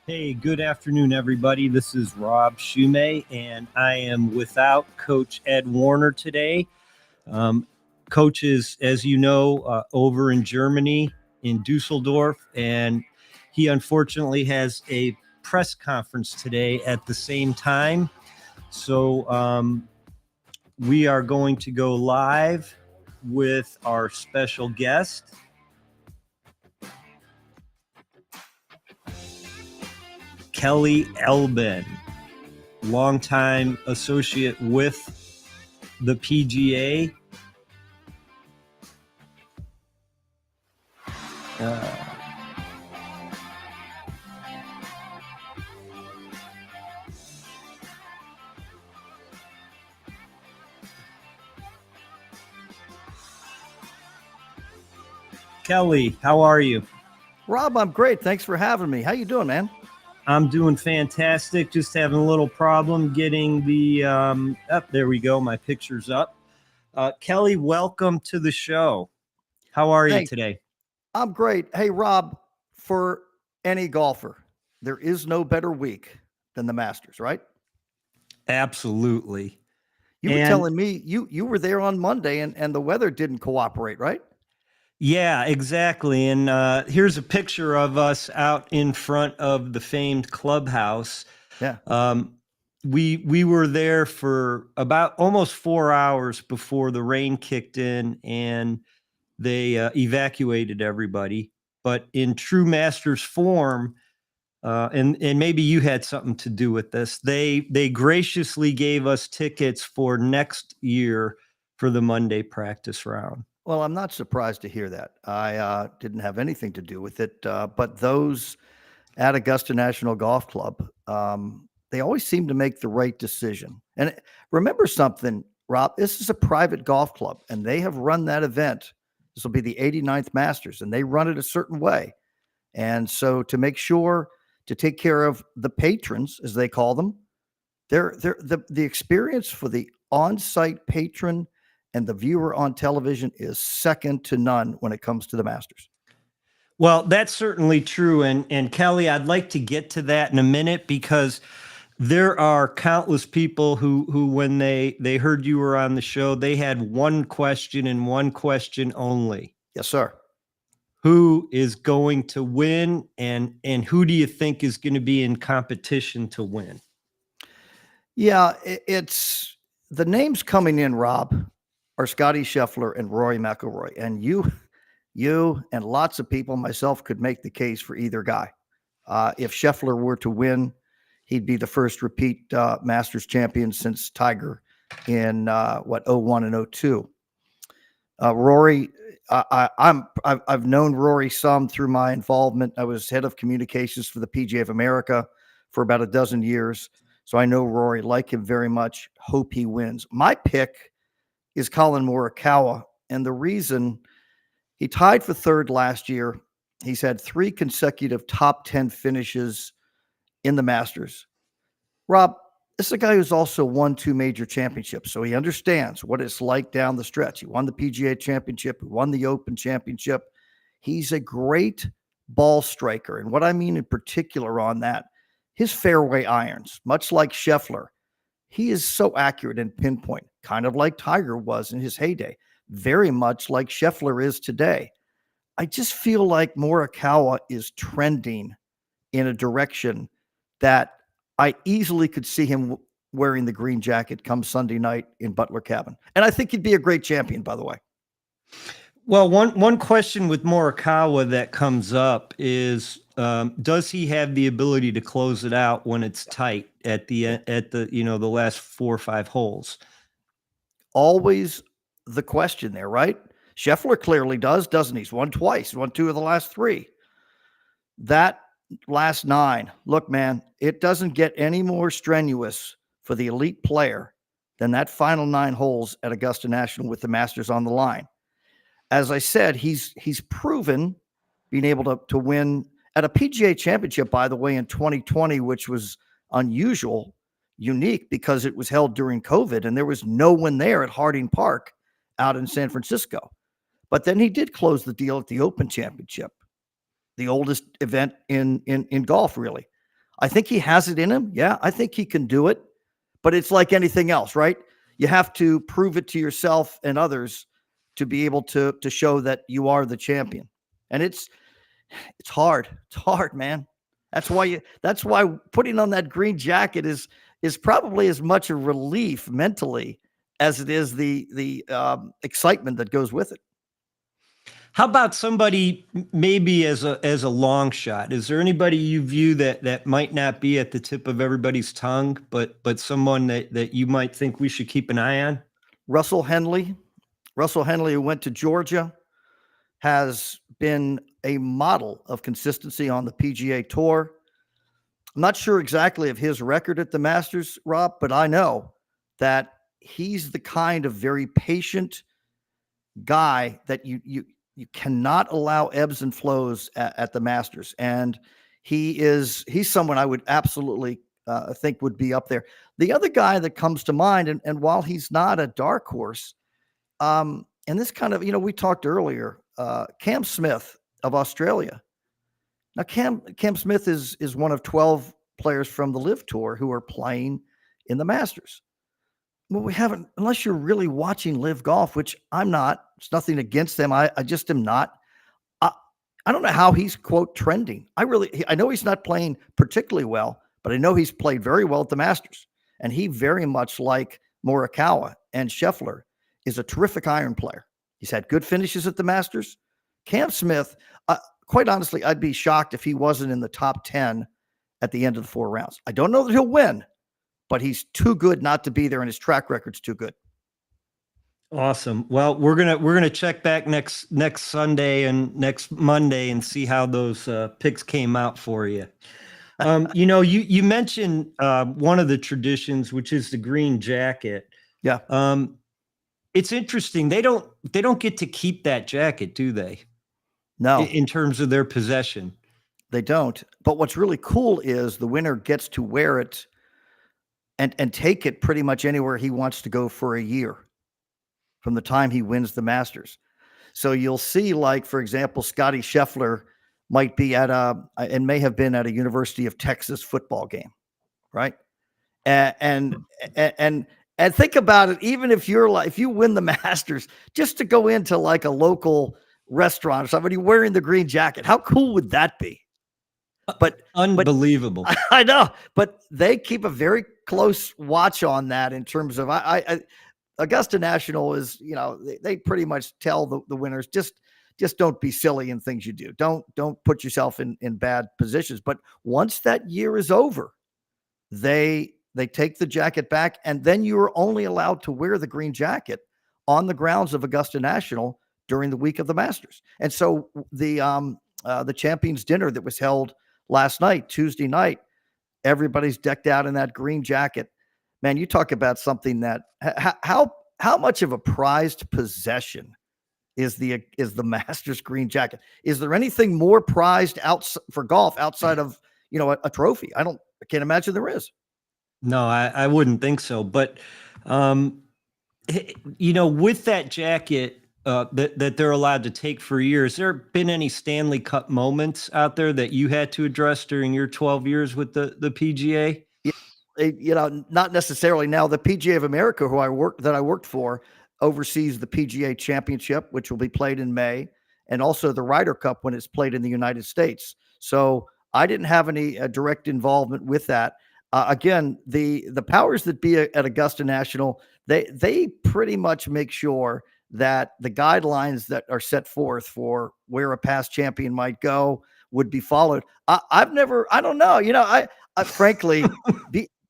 Hey, good afternoon, everybody. This is Rob Shumay, and I am without Coach Ed Warner today. Um, Coach is, as you know, over in Germany in Dusseldorf, and he unfortunately has a press conference today at the same time. So we are going to go live with our special guest. Kelly Elbin, longtime associate with the PGA. Uh, Kelly, how are you? Rob, I'm great. Thanks for having me. How you doing, man? I'm doing fantastic. Just having a little problem getting the up. There we go. My picture's up. Kelly, welcome to the show. How are you Thanks. today? I'm great. Hey, Rob, for any golfer, there is no better week than the Masters, right? Absolutely. You were And telling me you were there on Monday and the weather didn't cooperate, right? yeah, exactly. And here's a picture of us out in front of the famed clubhouse. Yeah. Um, we were there for about almost 4 hours before the rain kicked in, and they evacuated everybody. But in true Masters form, and maybe you had something to do with this, they graciously gave us tickets for next year for the Monday practice round. Well, I'm not surprised to hear that. I didn't have anything to do with it, but those at Augusta National Golf Club, they always seem to make the right decision. And remember something, Rob, this is a private golf club, and they have run that event. This will be the 89th Masters, and they run it a certain way. And so to make sure to take care of the patrons, as they call them, the experience for the on-site patron and the viewer on television is second to none when it comes to the Masters. Well, that's certainly true. And Kelly, I'd like to get to that in a minute because there are countless people who when they heard you were on the show, they had one question and one question only. Yes, sir. Who is going to win, and who do you think is going to be in competition to win? Yeah, it's the names coming in, Rob, are Scotty Scheffler and Rory McIlroy. And you and lots of people, myself, could make the case for either guy. If Scheffler were to win, he'd be the first repeat Masters champion since Tiger in 01 and 02. Rory, I've known Rory some through my involvement. I was head of communications for the PGA of America for about a dozen years. So I know Rory, like him very much, hope he wins. My pick is Colin Morikawa. And the reason he tied for third last year, he's had 3 consecutive top 10 finishes in the Masters. Rob, this is a guy who's also won 2 major championships, so he understands what it's like down the stretch. He won the PGA championship, he won the Open championship. He's a great ball striker. And what I mean in particular on that, his fairway irons, much like Scheffler, he is so accurate and pinpoint, kind of like Tiger was in his heyday, very much like Scheffler is today. I just feel like Morikawa is trending in a direction that I easily could see him wearing the green jacket come Sunday night in Butler Cabin. And I think he'd be a great champion, by the way. Well, one question with Morikawa that comes up is, does he have the ability to close it out when it's tight at the the last 4 or 5 holes? Always the question there, right? Scheffler clearly does, doesn't he? He's won twice. He's won 2 of the last 3. That last 9, look, man, it doesn't get any more strenuous for the elite player than that final 9 holes at Augusta National with the Masters on the line. As I said, he's proven being able to win at a PGA championship, by the way, in 2020, which was unusual, unique because it was held during COVID and there was no one there at Harding Park out in San Francisco. But then he did close the deal at the Open Championship, the oldest event in golf, really. I think he has it in him. Yeah, I think he can do it. But it's like anything else, right? You have to prove it to yourself and others to be able to show that you are the champion. And it's hard. It's hard, man. That's why putting on that green jacket is probably as much a relief mentally as it is the excitement that goes with it. How about somebody maybe as a long shot? Is there anybody you view that might not be at the tip of everybody's tongue, but someone that you might think we should keep an eye on? Russell Henley, who went to Georgia, has been a model of consistency on the PGA Tour. I'm not sure exactly of his record at the Masters, Rob, but I know that he's the kind of very patient guy that you cannot allow ebbs and flows at the Masters, and he's someone I would absolutely think would be up there. The other guy that comes to mind, and while he's not a dark horse, and this kind of, we talked earlier, Cam Smith of Australia. Now, Cam Smith is one of 12 players from the Live Tour who are playing in the Masters. Well, we haven't, unless you're really watching Live Golf, which I'm not. It's nothing against them. I just am not. I don't know how he's, quote, trending. I know he's not playing particularly well, but I know he's played very well at the Masters. And he very much, like Morikawa and Scheffler, is a terrific iron player. He's had good finishes at the Masters. Cam Smith, quite honestly, I'd be shocked if he wasn't in the top 10 at the end of the 4 rounds. I don't know that he'll win, but he's too good not to be there, and his track record's too good. Awesome. Well, we're gonna check back next Sunday and next Monday and see how those picks came out for you. You mentioned one of the traditions, which is the green jacket. Yeah. It's interesting. They don't get to keep that jacket, do they? No. In terms of their possession. They don't. But what's really cool is the winner gets to wear it and take it pretty much anywhere he wants to go for a year from the time he wins the Masters. So you'll see, like, for example, Scotty Scheffler might be and may have been at a University of Texas football game, right? And think about it. Even if you win the Masters, just to go into like a local restaurant or somebody wearing the green jacket, how cool would that be? But unbelievable. I know, but they keep a very close watch on that in terms of Augusta National is, they pretty much tell the winners, just don't be silly in things you do. Don't put yourself in bad positions. But once that year is over, they take the jacket back, and then you are only allowed to wear the green jacket on the grounds of Augusta National during the week of the Masters. And so the Champions Dinner that was held last night, Tuesday night, everybody's decked out in that green jacket. Man, you talk about something that how much of a prized possession is the Masters green jacket? Is there anything more prized for golf outside of a trophy? I can't imagine there is. No, I wouldn't think so. But with that jacket that they're allowed to take for a year, has there been any Stanley Cup moments out there that you had to address during your 12 years with the PGA? Not necessarily. Now, the PGA of America, that I worked for, oversees the PGA Championship, which will be played in May, and also the Ryder Cup when it's played in the United States. So I didn't have any direct involvement with that. Again, the powers that be at Augusta National, they pretty much make sure that the guidelines that are set forth for where a past champion might go would be followed. I don't know.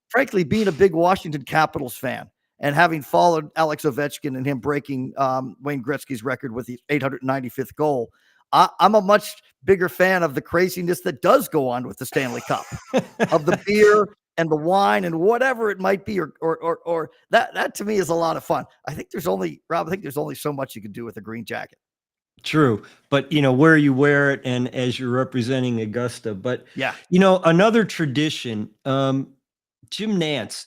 Frankly, being a big Washington Capitals fan and having followed Alex Ovechkin and him breaking Wayne Gretzky's record with the 895th goal, I'm a much bigger fan of the craziness that does go on with the Stanley Cup, of the beer and the wine and whatever it might be, or that to me is a lot of fun. I think there's only so much you can do with a green jacket. True. But, where you wear it and as you're representing Augusta. But, yeah, another tradition, Jim Nantz,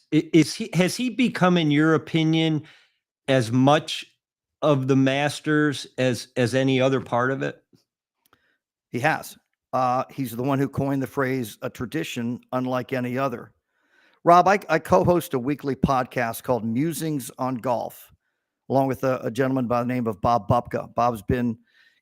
has he become, in your opinion, as much of the Masters as any other part of it? He has. He's the one who coined the phrase, a tradition unlike any other. Rob, I co-host a weekly podcast called Musings on Golf, along with a gentleman by the name of Bob Bupka. Bob's been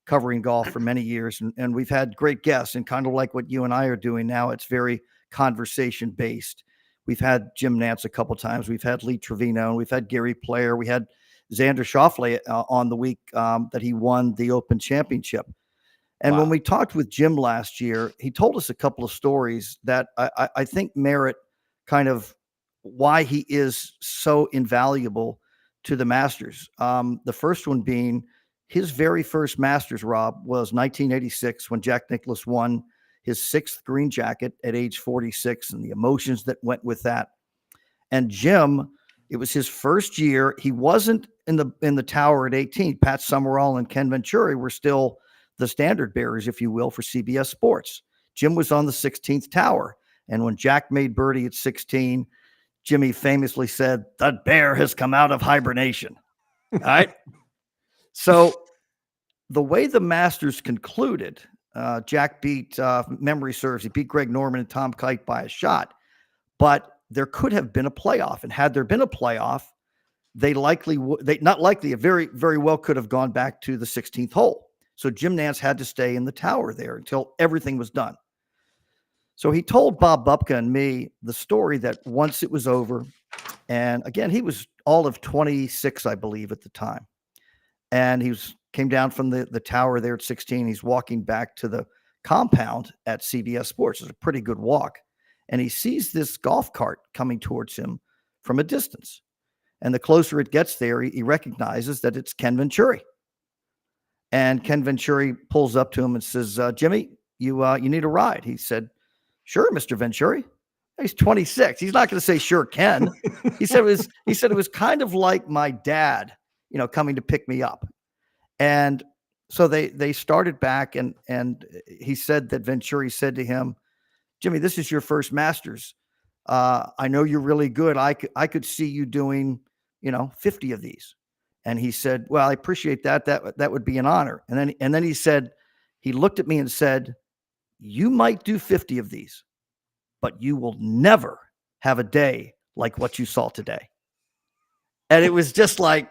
covering golf for many years, and we've had great guests, and kind of like what you and I are doing now, it's very conversation-based. We've had Jim Nantz a couple times. We've had Lee Trevino, and we've had Gary Player. We had Xander Schauffele on the week that he won the Open Championship. And when we talked with Jim last year, he told us a couple of stories that I think merit kind of why he is so invaluable to the Masters. The first one being his very first Masters, Rob, was 1986 when Jack Nicklaus won his 6th green jacket at age 46 and the emotions that went with that. And Jim, it was his first year. He wasn't in the tower at 18. Pat Summerall and Ken Venturi were still the standard bearers, if you will, for CBS Sports. Jim was on the 16th tower. And when Jack made birdie at 16, Jimmy famously said, "The bear has come out of hibernation." All right. So the way the Masters concluded, Jack beat, memory serves, he beat Greg Norman and Tom Kite by a shot. But there could have been a playoff. And had there been a playoff, they very, very well could have gone back to the 16th hole. So Jim Nantz had to stay in the tower there until everything was done. So he told Bob Bupka and me the story that once it was over, and again, he was all of 26, I believe, at the time. And he came down from the tower there at 16. He's walking back to the compound at CBS Sports. It's a pretty good walk. And he sees this golf cart coming towards him from a distance. And the closer it gets there, he recognizes that it's Ken Venturi. And Ken Venturi pulls up to him and says, "Jimmy, you need a ride." He said, "Sure, Mr. Venturi." He's 26. He's not going to say, "Sure, Ken." He said it was kind of like my dad, coming to pick me up. And so they started back, and he said that Venturi said to him, "Jimmy, this is your first Masters. I know you're really good. I could see you doing, 50 of these." And he said, "Well, I appreciate that. That would be an honor." And then he said, he looked at me and said, "You might do 50 of these, but you will never have a day like what you saw today." And it was just like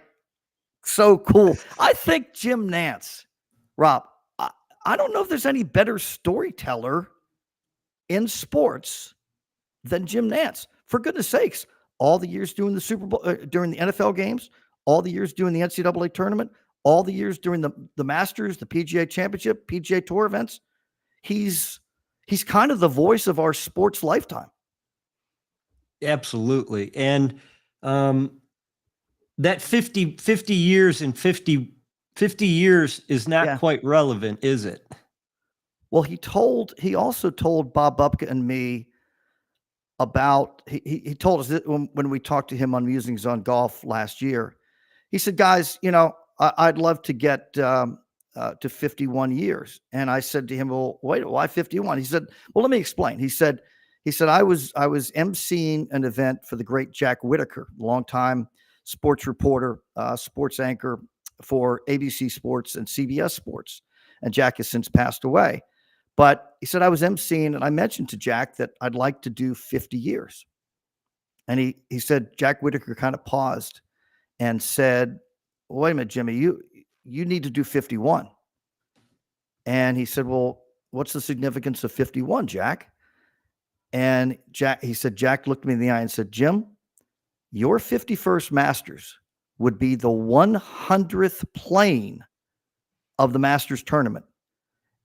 so cool. I think Jim Nantz, Rob, I don't know if there's any better storyteller in sports than Jim Nantz. For goodness sakes, all the years doing the Super Bowl, during the NFL games, all the years doing the NCAA tournament, all the years during the Masters, the PGA Championship, PGA Tour events. He's kind of the voice of our sports lifetime. Absolutely. And that 50 years and 50 years is not quite relevant, is it? Well, he also told Bob Bupka and me about, he told us that when we talked to him on Musings on Golf last year. He said, "Guys, I'd love to get to 51 years." And I said to him, "Well, wait, why 51?" He said, "Well, let me explain." He said, I was emceeing an event for the great Jack Whitaker, longtime sports reporter, sports anchor for ABC Sports and CBS Sports. And Jack has since passed away. But he said, I was emceeing, and I mentioned to Jack that I'd like to do 50 years. And he said, Jack Whitaker kind of paused and said, "Well, wait a minute, Jimmy, you need to do 51. And he said, "Well, what's the significance of 51, Jack?" And he said, Jack looked me in the eye and said, "Jim, your 51st Masters would be the 100th playing of the Masters tournament.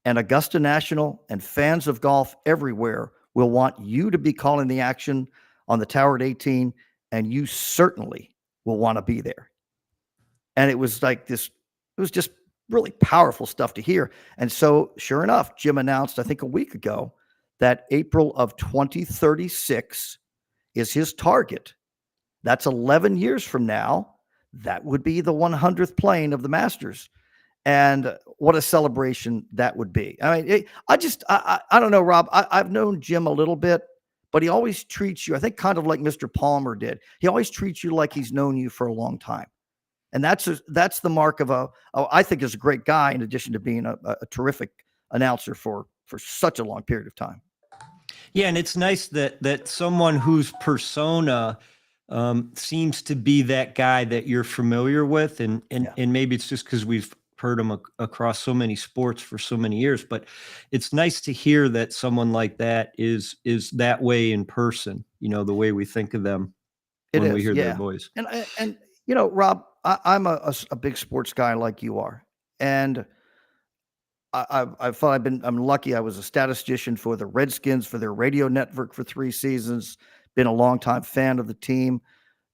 And Augusta National and fans of golf everywhere will want you to be calling the action on the tower at 18, and you certainly will want to be there." And it was like this, it was just really powerful stuff to hear. And so sure enough, Jim announced, I think a week ago, that April of 2036 is his target. That's 11 years from now. That would be the 100th playing of the Masters. And what a celebration that would be. I mean, I don't know, Rob. I've known Jim a little bit, but he always treats you, I think, kind of like Mr. Palmer did. He always treats you like he's known you for a long time. And that's the mark of I think is a great guy, in addition to being a terrific announcer for for such a long period of time. Yeah, and it's nice that someone whose persona seems to be that guy that you're familiar with, and Yeah. maybe it's just because we've heard him across so many sports for so many years, but it's nice to hear that someone like that is that way in person. The way we think of them It when we is, hear their yeah. voice. And Rob, I'm a big sports guy like you are, and I'm lucky. I was a statistician for the Redskins for their radio network for 3 seasons. Been a longtime fan of the team,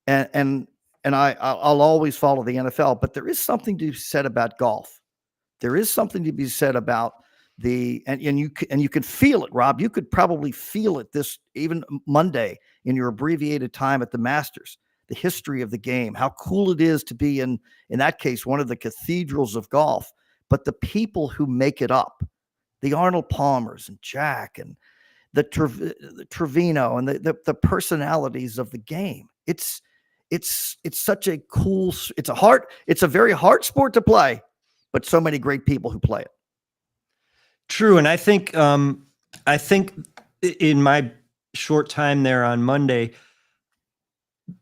and I'll always follow the NFL. But there is something to be said about golf. There is something to be said about and you can feel it, Rob. You could probably feel it this even Monday in your abbreviated time at the Masters. The history of the game, how cool it is to be in that case, one of the cathedrals of golf. But the people who make it up, the Arnold Palmers and Jack and the Trevino and the personalities of the game. It's such a cool. It's a very hard sport to play, but so many great people who play it. True, and I think in my short time there on Monday,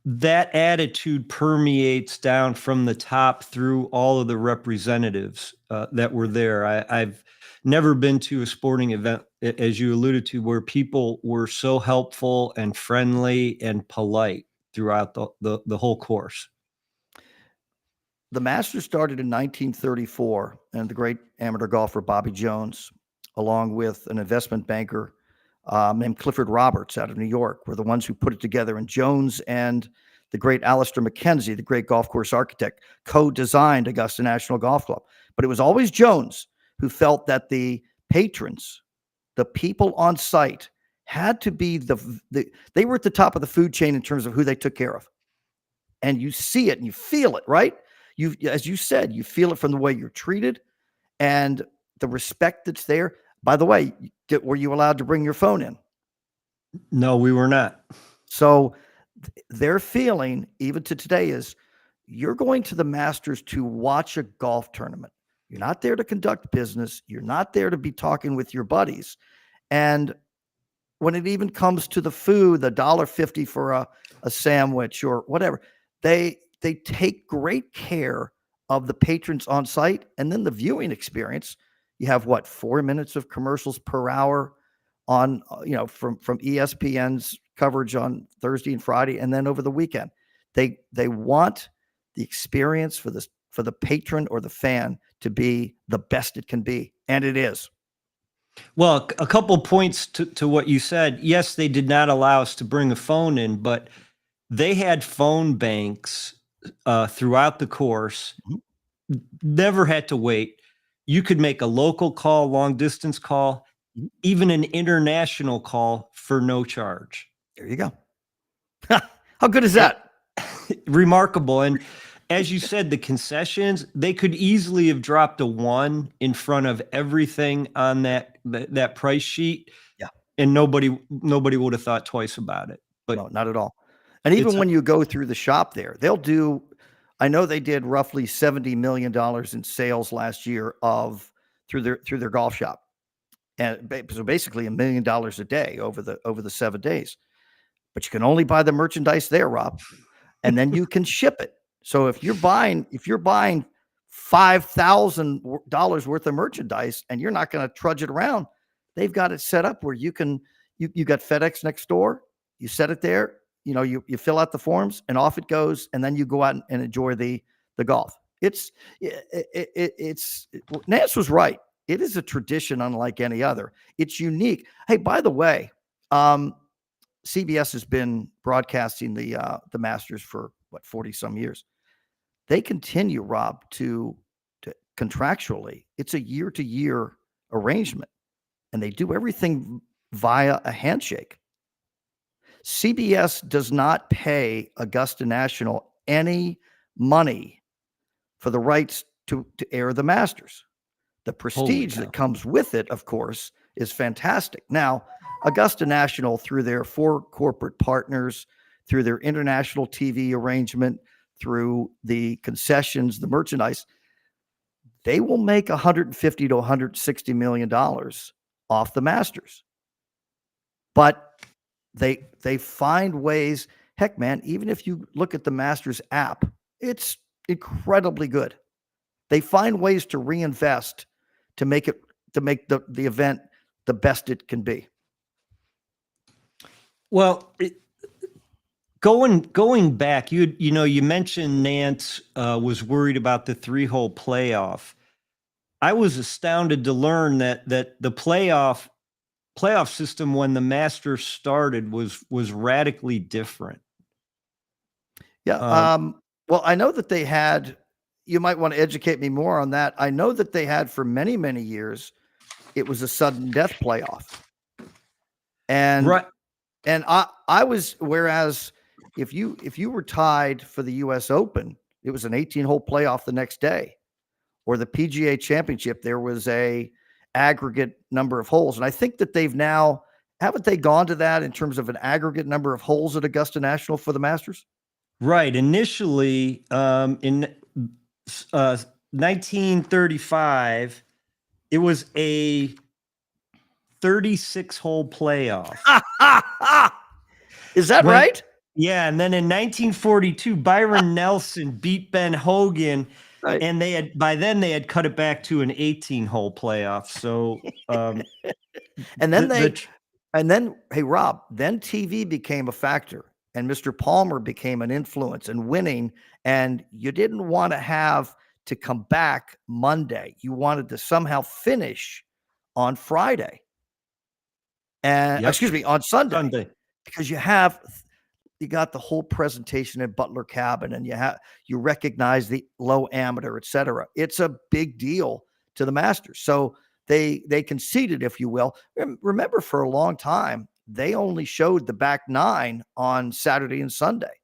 that attitude permeates down from the top through all of the representatives that were there. I've never been to a sporting event, as you alluded to, where people were so helpful and friendly and polite throughout the whole course. The Masters started in 1934, and the great amateur golfer Bobby Jones, along with an investment banker named Clifford Roberts out of New York, were the ones who put it together. And Jones and the great Alistair McKenzie, the great golf course architect, co-designed Augusta National Golf Club. But it was always Jones who felt that the patrons, the people on site, had to be they were at the top of the food chain in terms of who they took care of. And you see it and you feel it, right? As you said, you feel it from the way you're treated and the respect that's there. By the way, were you allowed to bring your phone in? No, we were not. So their feeling, even to today, is you're going to the Masters to watch a golf tournament. You're not there to conduct business. You're not there to be talking with your buddies. And when it even comes to the food, the $1.50 for a sandwich or whatever, they take great care of the patrons on site. And then the viewing experience, you have 4 minutes of commercials per hour on, from ESPN's coverage on Thursday and Friday. And then over the weekend, they want the experience for the patron or the fan to be the best it can be. And it is. Well, a couple points to what you said. Yes, they did not allow us to bring a phone in, but they had phone banks throughout the course. Never had to wait. You could make a local call, long distance call, even an international call for no charge. There you go. How good is that? Remarkable. And as you said, the concessions, they could easily have dropped a 1 in front of everything on that price sheet. Yeah. And nobody would have thought twice about it. But no, not at all. And even when you go through the shop there, I know they did roughly $70 million in sales last year through their golf shop. And so basically $1 million a day over the 7 days. But you can only buy the merchandise there, Rob. And then you can ship it. So if you're buying $5,000 worth of merchandise and you're not going to trudge it around, they've got it set up where you got FedEx next door. You set it there, you fill out the forms and off it goes. And then you go out and enjoy the golf. Nance was right. It is a tradition unlike any other. It's unique. Hey, by the way, CBS has been broadcasting the Masters for 40 some years. They continue, Rob, to contractually. It's a year-to-year arrangement, and they do everything via a handshake. CBS does not pay Augusta National any money for the rights to air the Masters. The prestige that comes with it, of course, is fantastic. Now, Augusta National, through their 4 corporate partners, through their international TV arrangement, through the concessions, the merchandise, they will make $150 to $160 million off the Masters. But they find ways. Heck, man, even if you look at the Masters app, it's incredibly good. They find ways to reinvest to make the event the best it can be. Well, going back, you mentioned Nantz was worried about the 3-hole playoff. I was astounded to learn that the playoff system when the Masters started was radically different. Yeah. Well, I know that they had. You might want to educate me more on that. I know that they had for many, many years. It was a sudden death playoff, and Right. and I was, whereas if you were tied for the U.S. Open, it was an 18-hole playoff the next day, or the PGA Championship, there was a aggregate number of holes, and I think that they've now, haven't they gone to that in terms of an aggregate number of holes at Augusta National for the Masters? Right. Initially, in 1935, it was a 36-hole playoff. Is that right? Yeah, and then in 1942, Byron Nelson beat Ben Hogan, Right. and by then they had cut it back to an 18-hole playoff. So, and then hey, Rob, then TV became a factor, and Mr. Palmer became an influence in winning, and you didn't want to have to come back Monday. You wanted to somehow finish on Friday. And excuse me, on Sunday. Because you got the whole presentation at Butler Cabin, and you recognize the low amateur, et cetera. It's a big deal to the Masters. So they conceded, if you will. Remember, for a long time, they only showed the back 9 on Saturday and Sunday.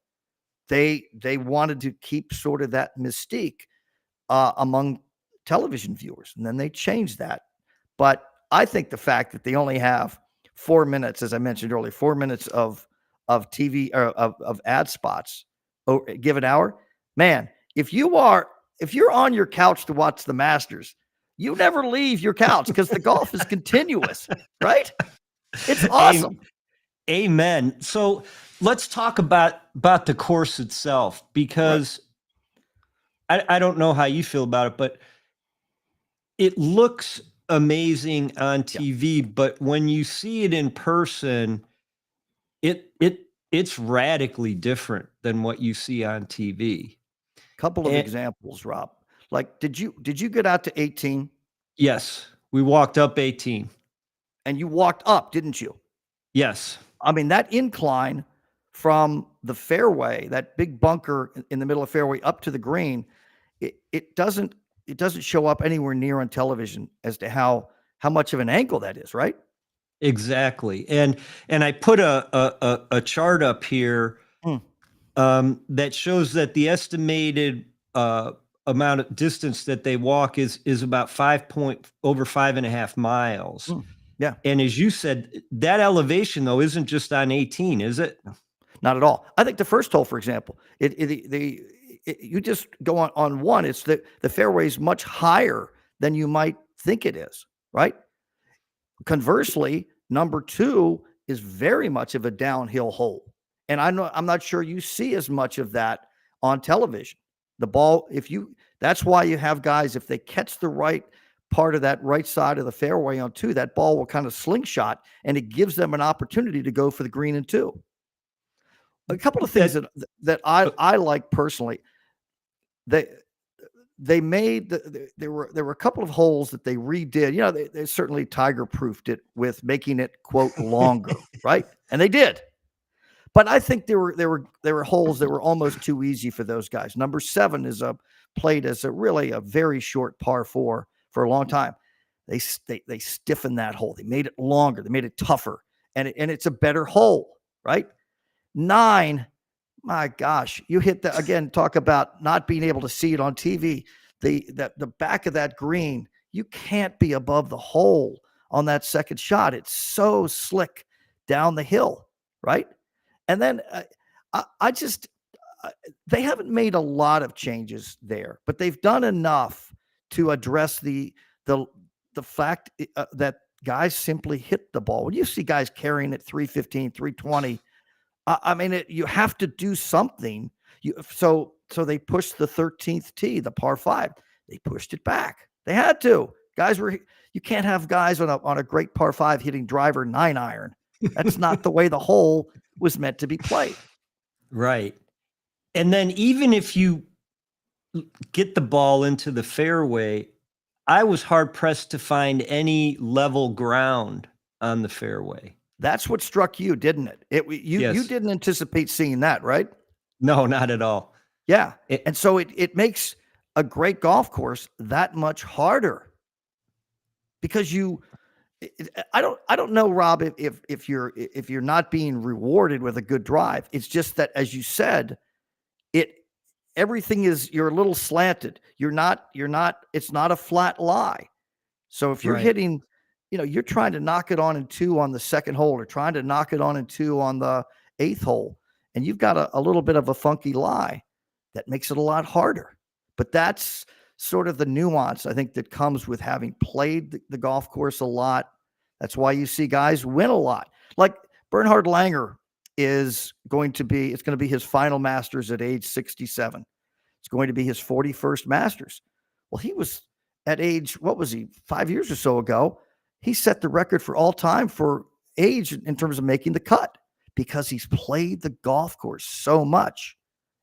They wanted to keep sort of that mystique among television viewers, and then they changed that. But I think the fact that they only have 4 minutes, as I mentioned earlier, 4 minutes of TV or of ad spots given hour, man, if you're on your couch to watch the Masters, you never leave your couch because the golf is continuous, right? It's awesome. Amen. So let's talk about the course itself, because I don't know how you feel about it, but it looks amazing on TV, but when you see it in person, it's radically different than what you see on TV. Couple of examples, Rob. Like, did you get out to 18? Yes, we walked up 18. And you walked up, didn't you? Yes. I mean, that incline from the fairway, that big bunker in the middle of the fairway up to the green, it doesn't show up anywhere near on television as to how much of an angle that is, right? Exactly. And I put a chart up here that shows that the estimated amount of distance that they walk is about over 5.5 miles. Yeah. And as you said, that elevation though isn't just on 18, is it? Not at all. I think the first hole, for example, you just go on one. It's the fairway is much higher than you might think it is, right? Conversely, number 2 is very much of a downhill hole, and I'm not sure you see as much of that on television. The ball, that's why you have guys, if they catch the right part of that right side of the fairway on 2, that ball will kind of slingshot, and it gives them an opportunity to go for the green in 2. A couple of things that I like personally. They made there were a couple of holes that they redid. You know, they certainly Tiger proofed it with making it, quote, longer, right? And they did. But I think there were holes that were almost too easy for those guys. Number 7 is played as a very short par 4 for a long time. They stiffened that hole. They made it longer. They made it tougher, and it's a better hole, right? 9, my gosh, you hit the, again, talk about not being able to see it on TV. The back of that green, you can't be above the hole on that second shot. It's so slick down the hill, right? And then they haven't made a lot of changes there, but they've done enough to address the fact that guys simply hit the ball. When you see guys carrying it 315, 320, I mean, you have to do something. So they pushed the 13th tee, the par 5. They pushed it back. They had to. You can't have guys on a great par 5 hitting driver 9-iron. That's not the way the hole was meant to be played. Right. And then even if you get the ball into the fairway, I was hard pressed to find any level ground on the fairway. That's what struck you, didn't it? You Yes. didn't anticipate seeing that, right? No, not at all. Yeah. And so it makes a great golf course that much harder because I don't know, Rob, if you're not being rewarded with a good drive. It's just that, as you said, everything you're a little slanted. It's not a flat lie. So if you're Right. hitting, you're trying to knock it on in 2 on the second hole, or trying to knock it on in 2 on the 8th hole, and you've got a little bit of a funky lie, that makes it a lot harder. But that's sort of the nuance, I think, that comes with having played the golf course a lot. That's why you see guys win a lot. Like Bernhard Langer it's going to be his final Masters at age 67. It's going to be his 41st Masters. Well, he was at age, what was he, 5 years or so ago? He set the record for all time for age in terms of making the cut, because he's played the golf course so much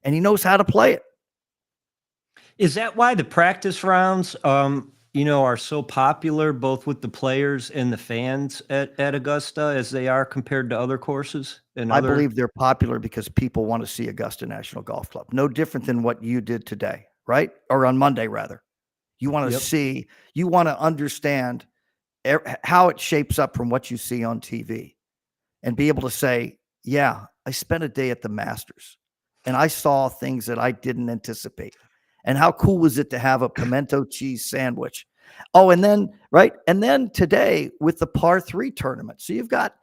and he knows how to play it. Is that why the practice rounds, are so popular, both with the players and the fans at Augusta, as they are compared to other courses? I believe they're popular because people want to see Augusta National Golf Club. No different than what you did today, right? Or on Monday, rather. You want to see, you want to understand how it shapes up from what you see on TV, and be able to say, yeah, I spent a day at the Masters and I saw things that I didn't anticipate. And how cool was it to have a pimento cheese sandwich? Oh, and then, right. And then today with the par 3 tournament. So you've got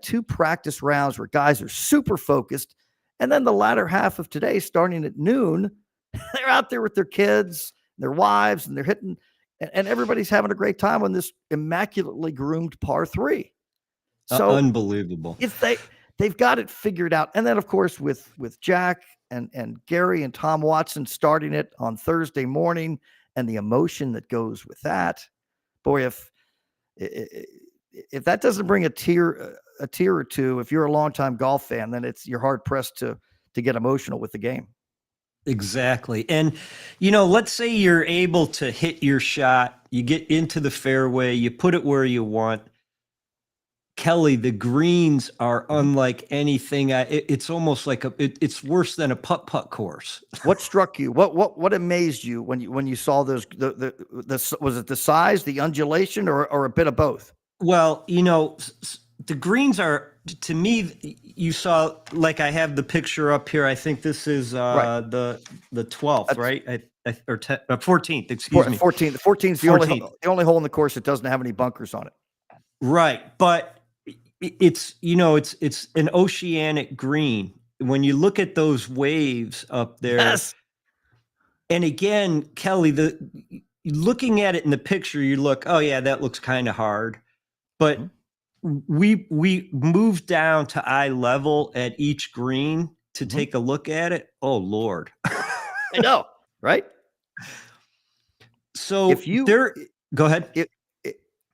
2 practice rounds where guys are super focused. And then the latter half of today, starting at noon, they're out there with their kids, their wives, and they're hitting, and everybody's having a great time on this immaculately groomed par 3. So unbelievable. If they've got it figured out. And then, of course, with Jack and Gary and Tom Watson starting it on Thursday morning, and the emotion that goes with that, boy, if that doesn't bring a tear or two, if you're a longtime golf fan, then you're hard pressed to get emotional with the game. Exactly. And, let's say you're able to hit your shot, you get into the fairway, you put it where you want. Kelly, the greens are unlike anything. It's almost like it's worse than a putt-putt course. What struck you? What amazed you when you saw those? Was it the size, the undulation, or a bit of both? Well, the greens are, to me, you saw, like, I have the picture up here. I think this is Right. the 12th, right? Or 14th, excuse me. 14th. The 14th is the only hole in the course that doesn't have any bunkers on it. Right, but it's an oceanic green. When you look at those waves up there, Yes. And again, Kelly, looking at it in the picture, you look, oh yeah, that looks kind of hard, but we moved down to eye level at each green to take a look at it. Oh Lord. I know, right? So go ahead.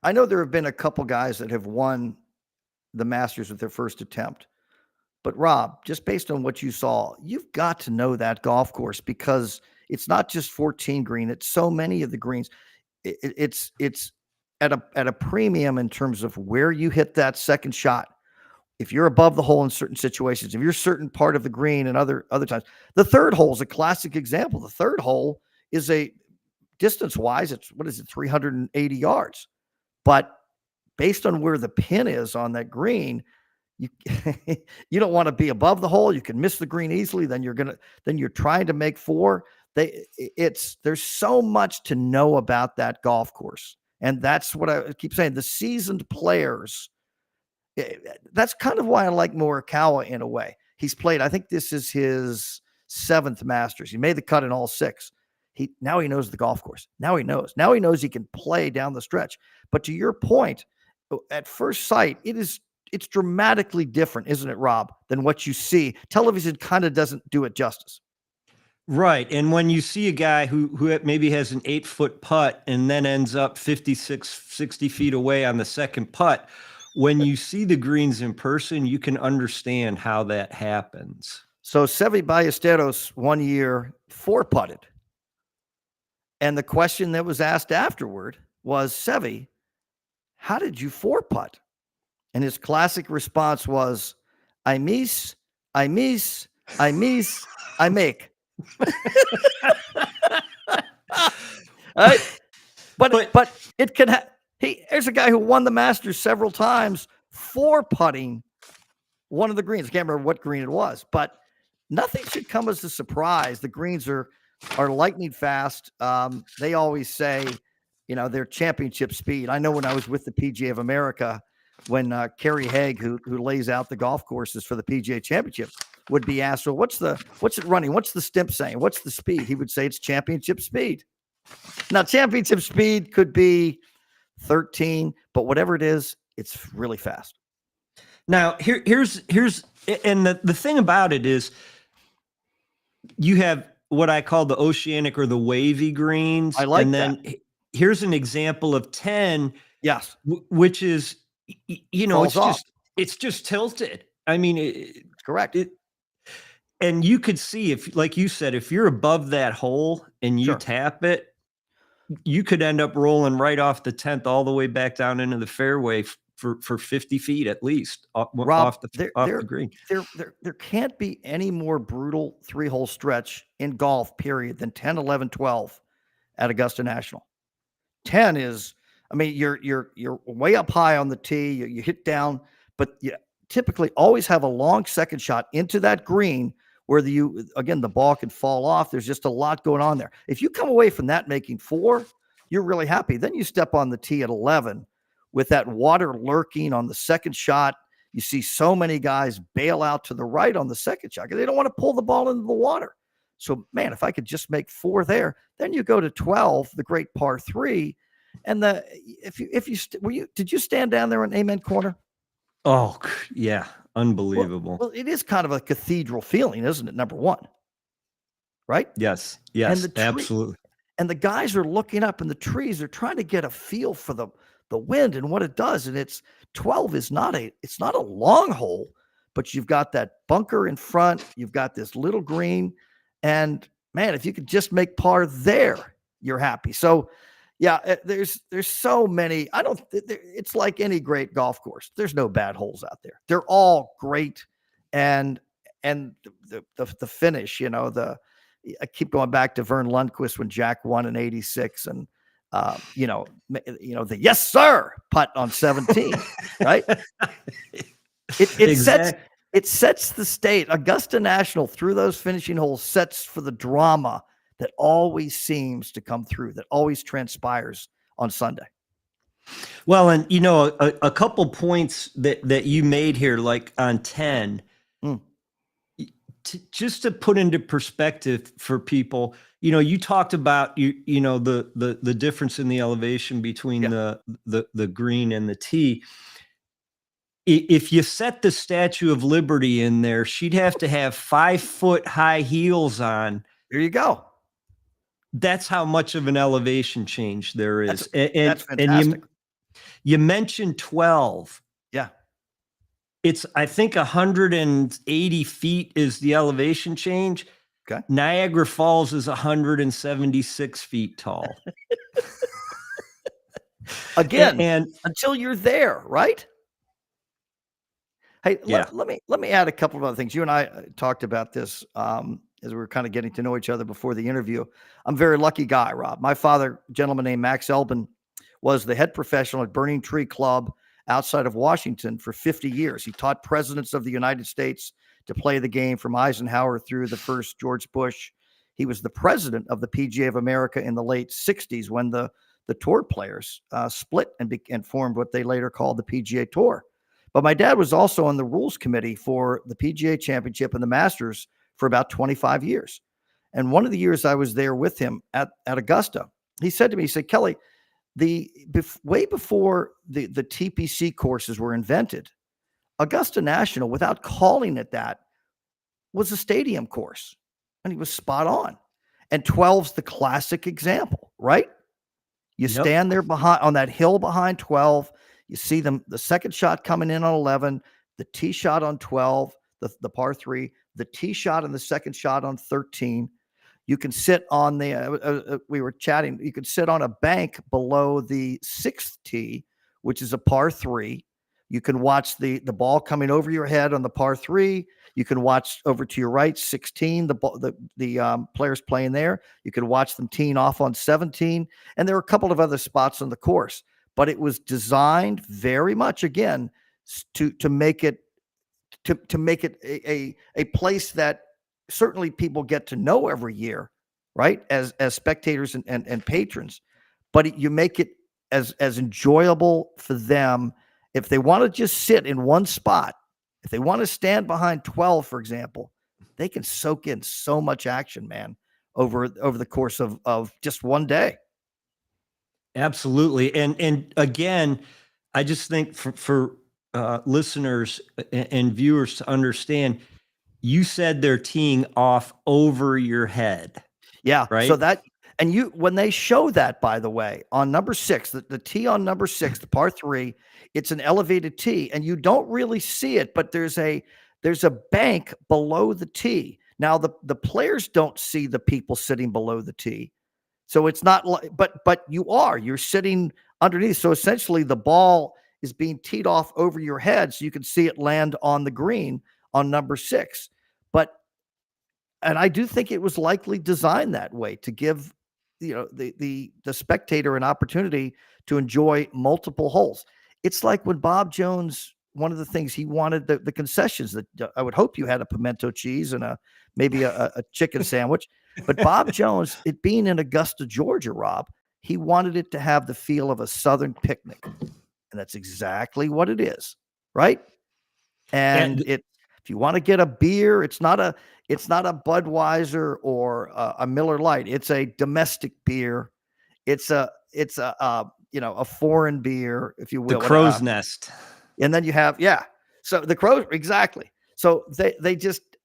I know there have been a couple guys that have won the Masters with their first attempt, but Rob, just based on what you saw, you've got to know that golf course, because it's not just 14 green. It's so many of the greens. It's at a premium in terms of where you hit that second shot. If you're above the hole in certain situations, if you're certain part of the green and other times. The third hole is a classic example. The third hole is a distance-wise, it's 380 yards. But based on where the pin is on that green, you you don't want to be above the hole. You can miss the green easily. Then you're trying to make 4. There's so much to know about that golf course. And that's what I keep saying. The seasoned players, that's kind of why I like Morikawa in a way. He's played, I think this is his 7th Masters. He made the cut in all 6. Now he knows the golf course. Now he knows he can play down the stretch. But to your point, at first sight, it's dramatically different, isn't it, Rob, than what you see. Television kind of doesn't do it justice. Right. And when you see a guy who maybe has an 8-foot putt and then ends up 56, 60 feet away on the second putt, when you see the greens in person, you can understand how that happens. So Seve Ballesteros one year 4-putted. And the question that was asked afterward was, Seve, how did you 4-putt? And his classic response was, I miss, I miss, I miss, I make. Right? But it can here's a guy who won the Masters several times 4-putting one of the greens. I can't remember what green it was, but nothing should come as a surprise. The greens are lightning fast. They always say, they're championship speed. I know when I was with the PGA of America, when Kerry Haig, who lays out the golf courses for the PGA Championship, would be asked, well, what's it running? What's the stimp saying? What's the speed? He would say it's championship speed. Now, championship speed could be 13, but whatever it is, it's really fast. Now, here's and the thing about it is you have what I call the oceanic or the wavy greens. I like and then that. Here's an example of 10. Yes. Which is, Falls it's just tilted. I mean, correct. And you could see, if, like you said, if you're above that hole and you tap it, you could end up rolling right off the 10th all the way back down into the fairway for 50 feet at least off the green. There can't be any more brutal 3-hole stretch in golf, period, than 10, 11, 12 at Augusta National. 10 is, I mean, you're way up high on the tee, you hit down, but you typically always have a long second shot into that green where the ball can fall off. There's just a lot going on there. If you come away from that making 4, you're really happy. Then you step on the tee at 11 with that water lurking on the second shot. You see so many guys bail out to the right on the second shot because they don't want to pull the ball into the water. So, man, if I could just make 4 there, then you go to 12, the great par 3, and did you stand down there in Amen Corner? Oh, yeah, unbelievable. Well, it is kind of a cathedral feeling, isn't it? Number one, right? Yes, absolutely. And the guys are looking up, and the trees are trying to get a feel for the wind and what it does. And 12 is it's not a long hole, but you've got that bunker in front. You've got this little green. And man, if you could just make par there, you're happy. So yeah, there's so many. It's like any great golf course. There's no bad holes out there. They're all great. And the finish, I keep going back to Vern Lundquist when Jack won in 86 and the yes sir putt on 17, right? It sets the state. Augusta National, through those finishing holes, sets for the drama that always seems to come through, that always transpires on Sunday. Well, and a couple points that you made here, like on 10, just to put into perspective for people, you talked about the difference in the elevation between the green and the tee. If you set the Statue of Liberty in there, she'd have to have 5-foot high heels on. There you go. That's how much of an elevation change there is. That's fantastic. And you mentioned 12. Yeah. It's, I think, 180 feet is the elevation change. Okay. Niagara Falls is 176 feet tall. Again, and until you're there, right? Hey, let me add a couple of other things. You and I talked about this as we were kind of getting to know each other before the interview. I'm a very lucky guy, Rob. My father, a gentleman named Max Elbin, was the head professional at Burning Tree Club outside of Washington for 50 years. He taught presidents of the United States to play the game from Eisenhower through the first George Bush. He was the president of the PGA of America in the late 60s when the tour players split and formed what they later called the PGA Tour. But my dad was also on the rules committee for the PGA Championship and the Masters for about 25 years. And one of the years I was there with him at Augusta, he said to me, he said, Kelly, way before the TPC courses were invented, Augusta National, without calling it that, was a stadium course, and he was spot on. And 12's the classic example, right? You Yep. stand there behind on that hill behind 12. You see the second shot coming in on 11, the tee shot on 12, the par 3, the tee shot and the second shot on 13. You can sit on we were chatting, you could sit on a bank below the 6th tee, which is a par 3. You can watch the ball coming over your head on the par 3. You can watch over to your right, 16, the players playing there. You can watch them teeing off on 17. And there are a couple of other spots on the course. But it was designed very much, again, to make it a place that certainly people get to know every year, right? As spectators and patrons. But you make it as enjoyable for them. If they want to just sit in one spot, if they want to stand behind 12, for example, they can soak in so much action, man, over the course of just one day. Absolutely. And again, I just think for listeners and viewers to understand, you said they're teeing off over your head. Yeah. Right. So when they show that, by the way, on number 6, the tee on number 6, the par 3, it's an elevated tee, and you don't really see it, but there's a bank below the tee. Now the players don't see the people sitting below the tee. So it's not like, but you're sitting underneath. So essentially the ball is being teed off over your head, so you can see it land on the green on number 6. And I do think it was likely designed that way to give the spectator an opportunity to enjoy multiple holes. It's like when Bob Jones, one of the things he wanted, the concessions that I would hope you had a pimento cheese and maybe a chicken sandwich. But Bob Jones, it being in Augusta, Georgia, Rob, he wanted it to have the feel of a Southern picnic. And that's exactly what it is, right? And if you want to get a beer, it's not a Budweiser or a Miller Lite. It's a domestic beer. It's a foreign beer, if you will. The Crow's Nest. And then you have, so the Crows, exactly. So they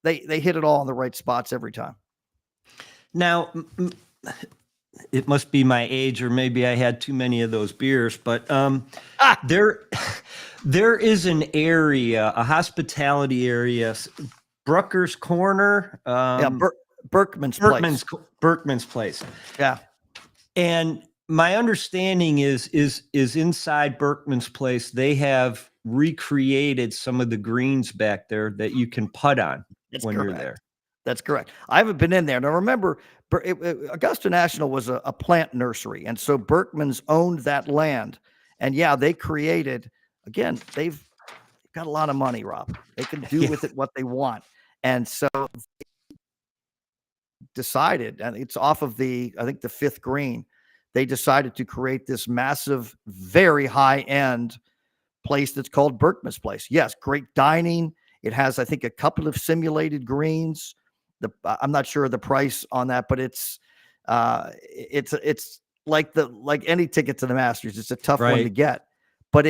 hit it all in the right spots every time. Now, it must be my age, or maybe I had too many of those beers, but there is an area, a hospitality area, Brucker's Corner. Berkman's Place. Yeah. And my understanding is inside Berkman's Place, they have recreated some of the greens back there that you can putt on you're there. That's correct. I haven't been in there. Now, remember, Augusta National was a plant nursery, and so Berkman's owned that land. And they created, again, they've got a lot of money, Rob. They can do with it what they want. And so they decided, and it's off of the 5th green, they decided to create this massive, very high-end place that's called Berkman's Place. Yes, great dining. It has, I think, a couple of simulated greens. I'm not sure of the price on that, but it's like any ticket to the Masters. It's a tough one to get, but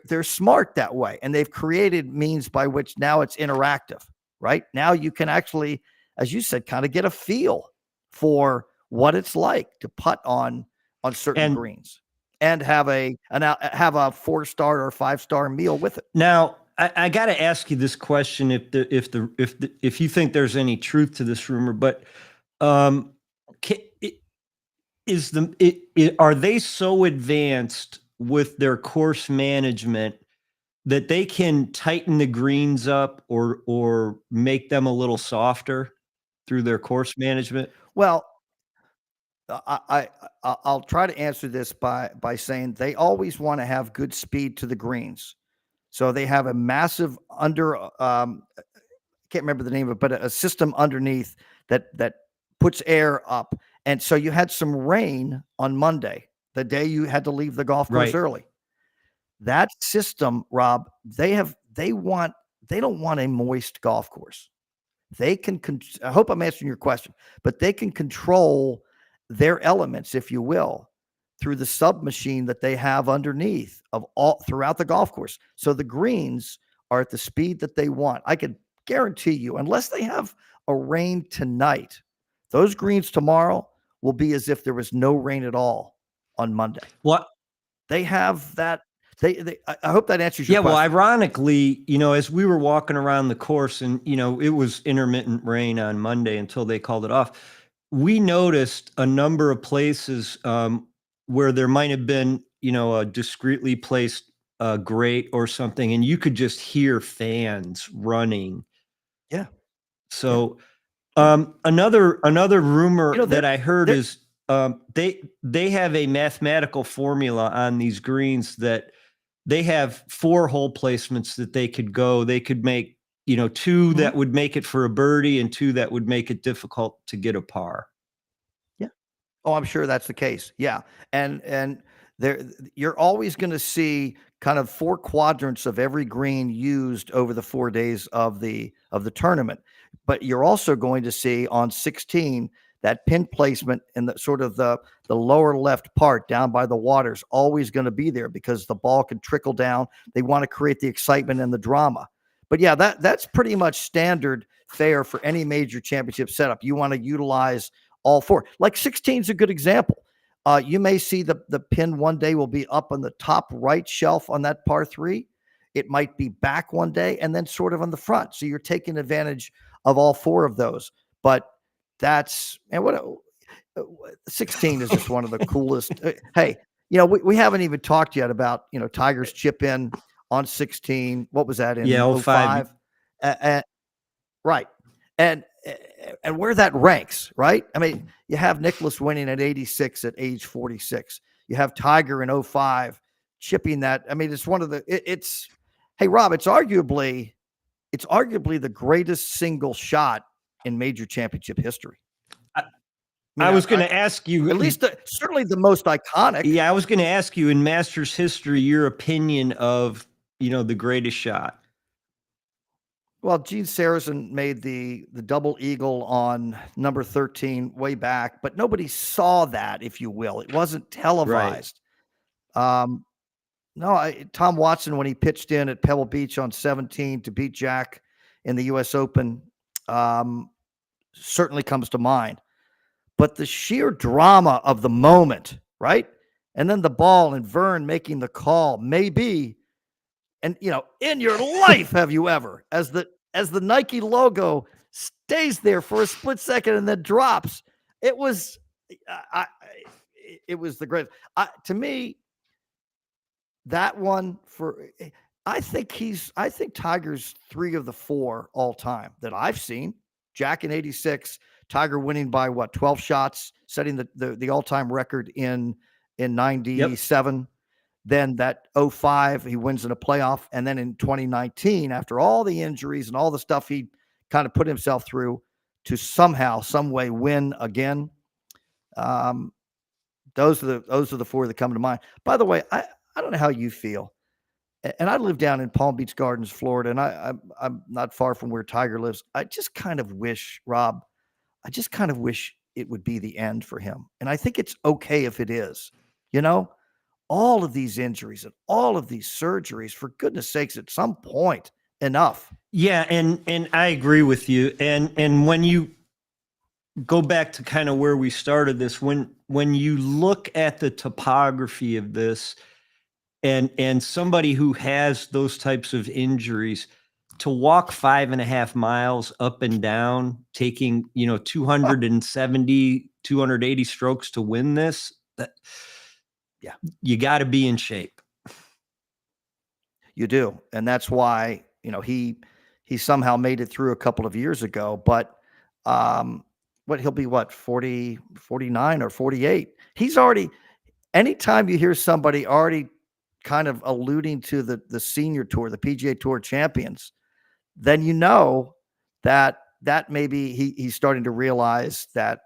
they're smart that way, and they've created means by which now it's interactive. Right now, you can actually, as you said, kind of get a feel for what it's like to putt on certain greens and have a 4-star or 5-star meal with it. Now, I got to ask you this question: if you think there's any truth to this rumor, but are they so advanced with their course management that they can tighten the greens up or make them a little softer through their course management? Well, I'll try to answer this by saying they always want to have good speed to the greens. So they have a massive I can't remember the name of it, but a system underneath that puts air up. And so you had some rain on Monday, the day you had to leave the golf course early. That system, Rob, they don't want a moist golf course. They can, I hope I'm answering your question, but they can control their elements, if you will, through the sub machine that they have underneath of all throughout the golf course. So the greens are at the speed that they want. I can guarantee you, unless they have a rain tonight, those greens tomorrow will be as if there was no rain at all on Monday. What? They have that. I hope that answers your Yeah, well, question. ironically, as we were walking around the course and, it was intermittent rain on Monday until they called it off. We noticed a number of places where there might have been, a discreetly placed grate or something, and you could just hear fans running. Yeah. So another rumor that I heard is they have a mathematical formula on these greens that they have 4 hole placements that they could go. They could make, 2 that would make it for a birdie and 2 that would make it difficult to get a par. Yeah. Oh, I'm sure that's the case. Yeah. And there you're always going to see kind of 4 quadrants of every green used over the 4 days of the tournament. But you're also going to see on 16 that pin placement in the sort of the lower left part down by the water is always going to be there because the ball can trickle down. They want to create the excitement and the drama. But yeah, that's pretty much standard fare for any major championship setup. You want to utilize all 4. Like 16 is a good example. You may see the pin one day will be up on the top right shelf on that par 3. It might be back one day and then sort of on the front. So you're taking advantage of all 4 of those. But that's, and what 16 is just one of the coolest. Hey, we haven't even talked yet about, Tiger's chip in on 16. What was that in 05? Right. And where that ranks, right? I mean, you have Nicklaus winning at 86 at age 46. You have Tiger in 05 chipping that. I mean, it's one of the, hey, Rob, it's arguably the greatest single shot in major championship history. I was going to ask you, at least certainly the most iconic. Yeah, I was going to ask you in Masters history, your opinion of, the greatest shot. Well, Gene Sarazen made the double eagle on number 13 way back, but nobody saw that, if you will. It wasn't televised. Right. Tom Watson, when he pitched in at Pebble Beach on 17 to beat Jack in the U.S. Open, certainly comes to mind. But the sheer drama of the moment, right? And then the ball and Vern making the call, maybe. And, in your life, have you ever, as the Nike logo stays there for a split second and then drops, it was the greatest. To me, that one I think Tiger's 3 of the 4 all time that I've seen. Jack in 86, Tiger winning by 12 shots, setting the all-time record in 97. Yep. Then that 05, he wins in a playoff. And then in 2019, after all the injuries and all the stuff he kind of put himself through to somehow, some way win again. Those are the 4 that come to mind. By the way, I don't know how you feel. And I live down in Palm Beach Gardens, Florida, and I'm not far from where Tiger lives. I just kind of wish, Rob, it would be the end for him. And I think it's okay if it is, all of these injuries and all of these surgeries, for goodness sakes, at some point, enough. Yeah. And I agree with you. And when you go back to kind of where we started this, when you look at the topography of this and somebody who has those types of injuries, to walk 5.5 miles up and down, taking, 270, 280 strokes to win this, you got to be in shape. You do. And that's why, he somehow made it through a couple of years ago, but he'll be 40, 49 or 48. He's already, anytime you hear somebody already kind of alluding to the senior tour, the PGA Tour champions, then that maybe he's starting to realize that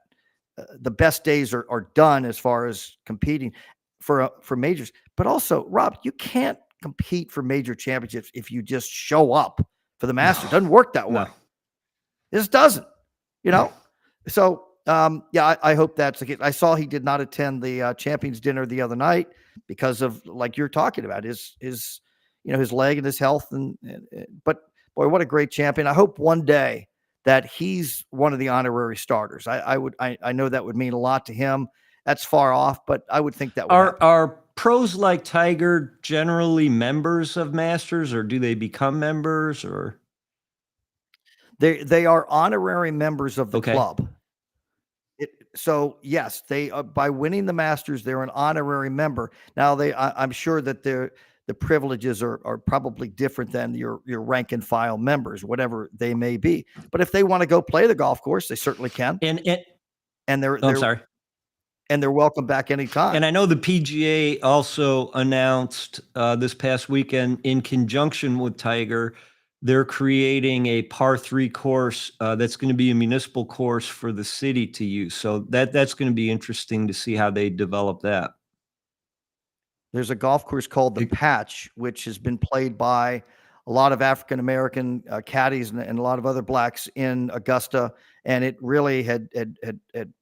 the best days are done as far as competing for majors. But also, Rob, you can't compete for major championships if you just show up for the Masters. It doesn't work that way. It just doesn't, So Yeah, I hope that's the case. I saw he did not attend the champions dinner the other night because of, like you're talking about, his his leg and his health. But boy, what a great champion! I hope one day that he's one of the honorary starters. I know that would mean a lot to him. That's far off, but I would think that would happen. Are pros like Tiger generally members of Masters, or do they become members? Or They are honorary members of the okay. club. So yes, they by winning the Masters, they're an honorary member. Now I'm sure that the privileges are probably different than your rank and file members, whatever they may be. But if they want to go play the golf course, they certainly can. And I'm sorry. And they're welcome back anytime. And I know the PGA also announced this past weekend, in conjunction with Tiger, they're creating a par 3 course that's going to be a municipal course for the city to use. So that's going to be interesting to see how they develop that. There's a golf course called the Patch, which has been played by a lot of African American caddies and a lot of other blacks in Augusta, and it really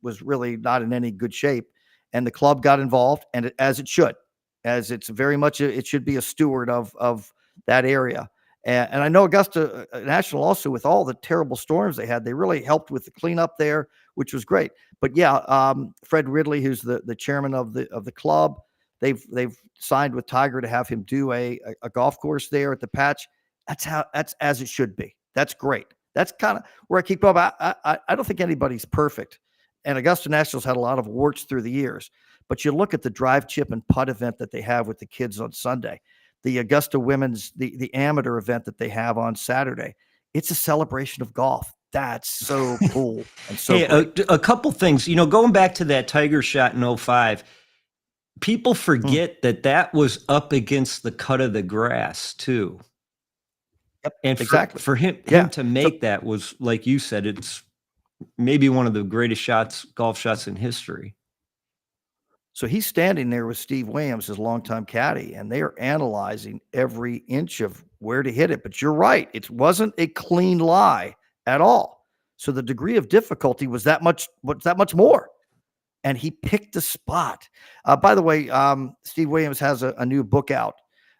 was really not in any good shape. And the club got involved, and as it should, as it's very much it should be a steward of that area. And I know Augusta National also, with all the terrible storms they had, they really helped with the cleanup there, which was great. But yeah, Fred Ridley, who's the chairman of the club, they've signed with Tiger to have him do a golf course there at the Patch. That's as it should be. That's great. That's kind of where I keep up. I don't think anybody's perfect, and Augusta National's had a lot of warts through the years. But you look at the drive, chip, and putt event that they have with the kids on Sunday, the Augusta women's the amateur event that they have on Saturday. It's a celebration of golf. That's so cool and so. Hey, a couple things. Going back to that Tiger shot in 05. People forget that was up against the cut of the grass too. Yep, and exactly. For him to make that was, like you said, it's maybe one of the greatest golf shots in history. So he's standing there with Steve Williams, his longtime caddy, and they are analyzing every inch of where to hit it. But you're right. It wasn't a clean lie at all. So the degree of difficulty was that much more. And he picked the spot. By the way, Steve Williams has a new book out.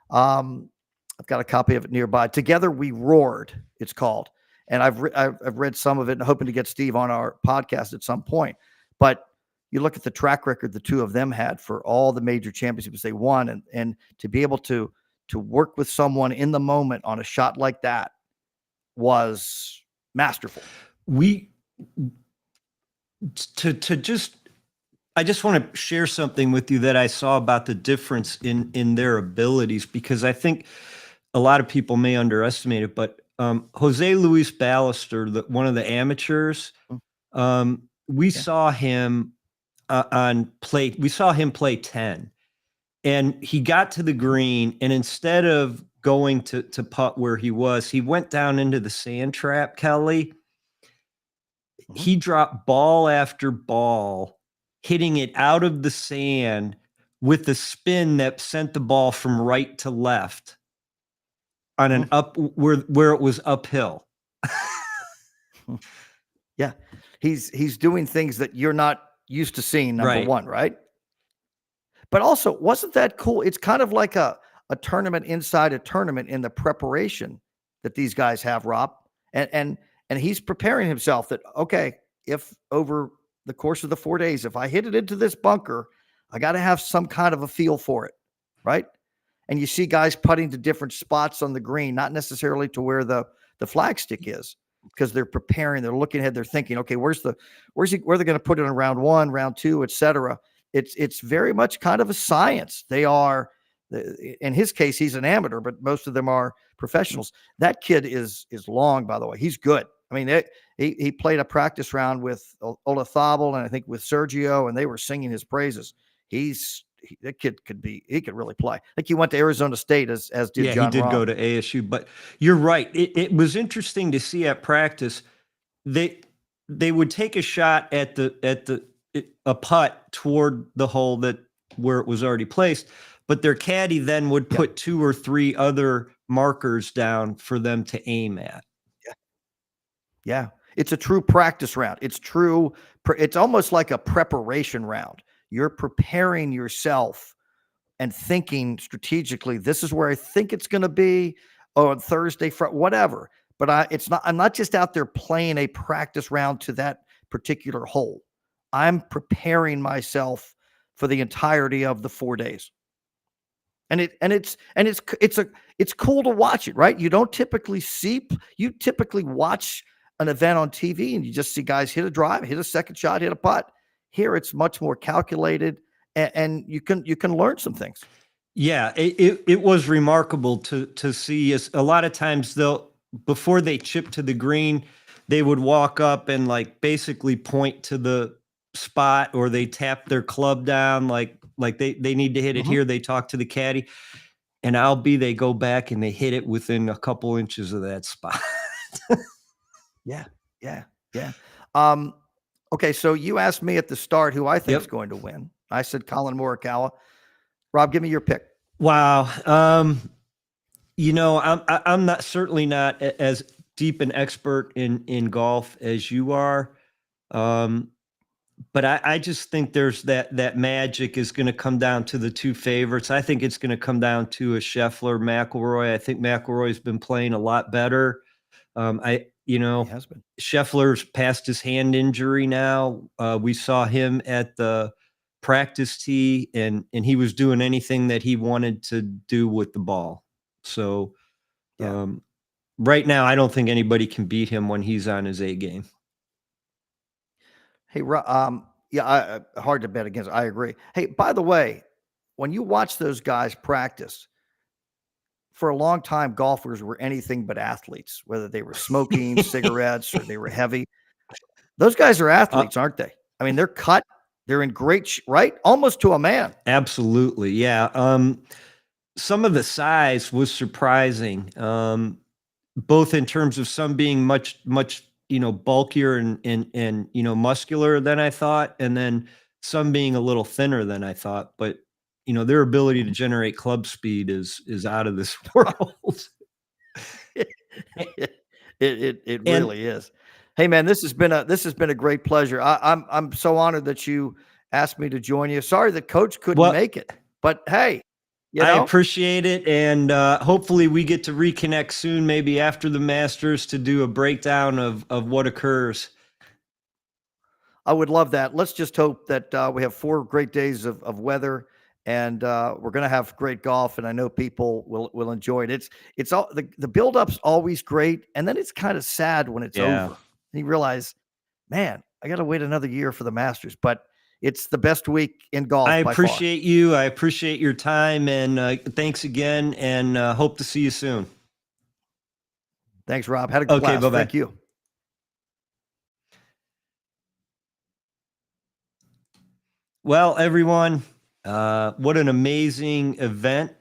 I've got a copy of it nearby. Together We Roared, it's called. And I've read some of it and hoping to get Steve on our podcast at some point. But you look at the track record the two of them had for all the major championships they won, and to be able to work with someone in the moment on a shot like that was masterful. I just want to share something with you that I saw about the difference in their abilities, because I think a lot of people may underestimate it. But Jose Luis Ballester, one of the amateurs, we saw him we saw him play 10, and he got to the green, and instead of going to putt where he went down into the sand trap, Kelly. He dropped ball after ball, hitting it out of the sand with a spin that sent the ball from right to left on an where it was uphill. Yeah. He's doing things that you're not used to seeing, number one, right? But also, wasn't that cool? It's kind of like a tournament inside a tournament in the preparation that these guys have, Rob. And he's preparing himself that, okay, if over the course of the 4 days, if I hit it into this bunker, I got to have some kind of a feel for it, right? And you see guys putting to different spots on the green, not necessarily to where the flagstick is, because they're preparing, they're looking ahead, they're thinking, okay, where they're going to put it in round 1, round 2, etc. It's very much kind of a science. They are, in his case, he's an amateur, but most of them are professionals. That kid is long, by the way. He's good. I mean, he played a practice round with Olazabal and I think with Sergio, and they were singing his praises. That kid could really play. Like he went to Arizona State as did John he did Rahm. go to ASU, but you're right. It was interesting to see at practice. They would take a shot at a putt toward the hole where it was already placed, but their caddy then would put 2 or 3 other markers down for them to aim at. Yeah. It's a true practice round. It's true. It's almost like a preparation round. You're preparing yourself and thinking strategically, this is where I think it's going to be, or on Thursday, whatever. But I'm not just out there playing a practice round to that particular hole. I'm preparing myself for the entirety of the 4 days. And it's cool to watch it, right? You typically watch an event on TV and you just see guys hit a drive, hit a second shot, hit a putt. Here it's much more calculated, and you can learn some things. Yeah, it was remarkable to see. A lot of times before they chip to the green, they would walk up and like basically point to the spot, or they tap their club down like they need to hit it here. They talk to the caddy, and they go back and they hit it within a couple inches of that spot. Yeah. Okay, so you asked me at the start who I think is going to win. I said Colin Morikawa. Rob, give me your pick. Wow. I'm certainly not as deep an expert in golf as you are. But I just think there's that magic is going to come down to the two favorites. I think it's going to come down to a Scheffler, McIlroy. I think McIlroy's been playing a lot better. He has been. Scheffler's past his hand injury now. We saw him at the practice tee, and he was doing anything that he wanted to do with the ball. So right now, I don't think anybody can beat him when he's on his A game. Hey, hard to bet against. I agree. Hey, by the way, when you watch those guys practice, for a long time, golfers were anything but athletes, whether they were smoking cigarettes or they were heavy. Those guys are athletes, aren't they? I mean, they're cut. They're in great right? Almost to a man. Absolutely. Yeah. Some of the size was surprising, both in terms of some being much, bulkier and muscular than I thought, and then some being a little thinner than I thought. But their ability to generate club speed is out of this world. It really is. Hey man, this has been a great pleasure. I'm so honored that you asked me to join you. Sorry that Coach couldn't make it, but hey, I appreciate it, and hopefully we get to reconnect soon, maybe after the Masters, to do a breakdown of what occurs. I would love that. Let's just hope that we have 4 great days of weather, and we're going to have great golf, and I know people will enjoy it. It's all the build-up's always great, and then it's kind of sad when it's over. And you realize, man, I got to wait another year for the Masters, but it's the best week in golf. I appreciate you. I appreciate your time, and thanks again, and hope to see you soon. Thanks, Rob. Had a good blast. Bye-bye. Thank you. Well, everyone, what an amazing event.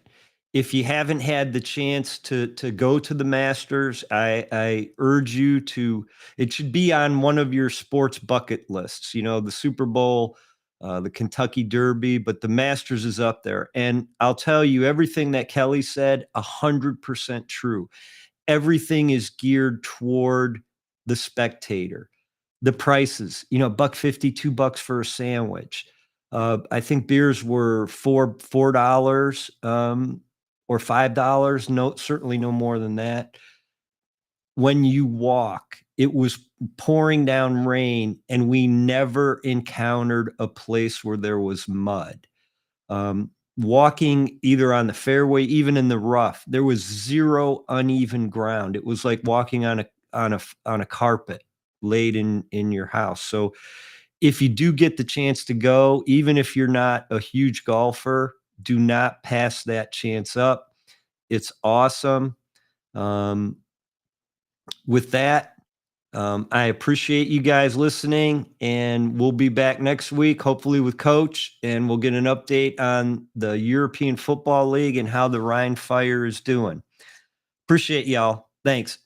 If you haven't had the chance to go to the Masters, I urge you to. It should be on one of your sports bucket lists. The Super Bowl, the Kentucky Derby, but the Masters is up there. And I'll tell you, everything that Kelly said, 100% true. Everything is geared toward the spectator. The prices, $1.50, $2 for a sandwich. I think beers were $4 or $5. No, certainly no more than that. When you walk, it was pouring down rain, and we never encountered a place where there was mud. Walking either on the fairway, even in the rough, there was zero uneven ground. It was like walking on a carpet laid in your house. So if you do get the chance to go, even if you're not a huge golfer, do not pass that chance up. It's awesome. With that, I appreciate you guys listening, and we'll be back next week, hopefully with Coach, and we'll get an update on the European Football League and how the Rhine Fire is doing. Appreciate y'all. Thanks.